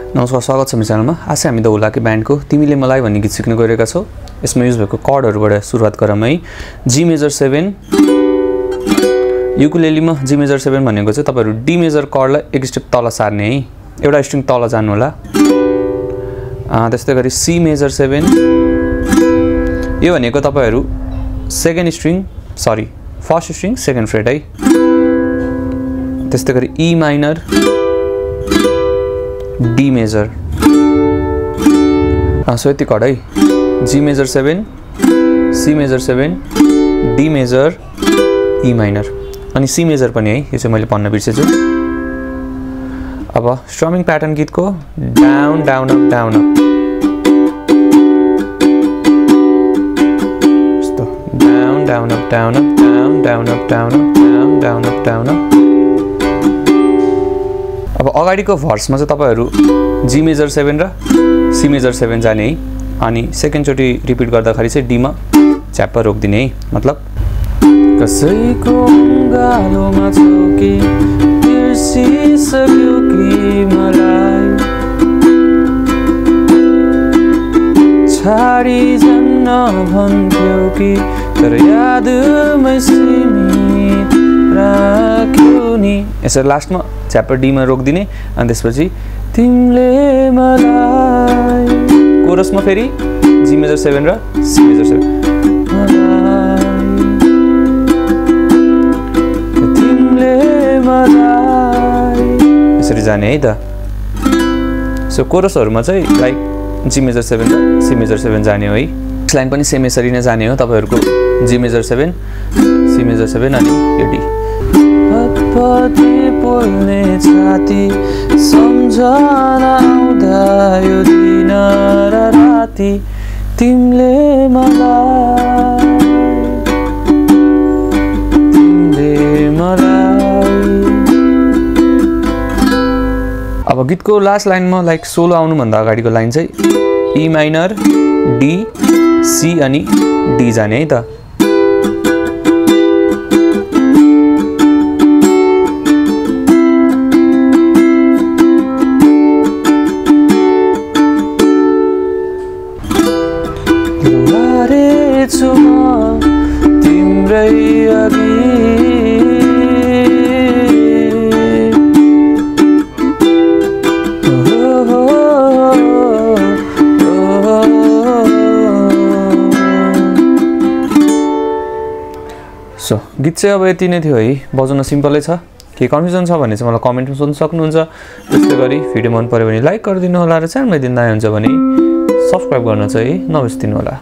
नमस्कार, स्वागत छ मेरो च्यानलमा। आज हामी द हुलाकी ब्यान्डको तिमीले मलाई भन्ने गीत सिक्न गइरहेका छौँ। यसमा युज भएको कर्डहरुबाट सुरुवात गरौँ है। जी मेजर 7, युकुलेलीमा जी मेजर 7 भनेको चाहिँ तपाईहरु डी मेजर कर्डलाई एक स्टेप तल सार्ने है, एउटा स्ट्रिङ तल जानु होला। त्यस्तै गरी सी मेजर 7, यो भनेको तपाईहरु फर्स्ट स्ट्रिङ सेकेन्ड फ्रेट है। त्यस्तै गरी E minor, D major, so यति कर्ड है। G major 7, C major 7, D major, E minor अनि सी मेजर पनि है। यो चाहिँ मैले भन्न बिर्सेछु। अब स्ट्रमिङ प्याटर्न गीतको down down up down up, यस्तो down down up down up down down up down up down down up down up. अब अगाडिको भर्समा चाहिँ तपाईहरु जी मेजर 7 र सी मेजर 7 जाने है, अनि सेकेन्ड चोटी रिपिट गर्दाखेरि चाहिँ डी मा च्याप्प रोक्दिने है। मतलब कसैको गालोमा चौकी बिर्सिसक्यो कि मलाई छाडी जान्न भन्थ्यौ कि तर यादमै सीमित राख्यो नि। यसरी लास्टमा च्याप्टर डी मा रोक्दिने अनि त्यसपछि तिमीले मलाई, कोरसमा फेरि जी मेजर 7 र सी मेजर 7, तिमीले मलाई यसरी जाने है त। सो कोरसहरुमा चाहिँ लाइक जी मेजर 7 र सी मेजर 7 जाने हो है। नेक्स्ट लाइन पनि सेम यसरी नै जाने हो तपाईहरुको जी मेजर 7, सी मेजर 7 अनि यो डी। हतपति पोल्ने छाती सम्झना आउँदा यो दिन र राति तिमीले मलाई, तिमीले मलाई। अब गीतको लास्ट लाइनमा लाइक सोलो आउनु भन्दा अगाडिको लाइन चाहिँ ई माइनर, डी, सी अनि डी जाने है त। तिम्रै अघि सो गीत चाहिँ अब यति नै थियो है। बजाउन सिम्पलै छ, के कन्फ्युजन छ भने चाहिँ मलाई कमेन्टमा सोध्न सक्नुहुन्छ। त्यस्तै गरी भिडियो मन पर्यो भने लाइक गरिदिनु होला र च्यानलमा यदि नयाँ हुन्छ भने सब्स्क्राइब गर्न चाहिँ नबिर्सिदिनु होला।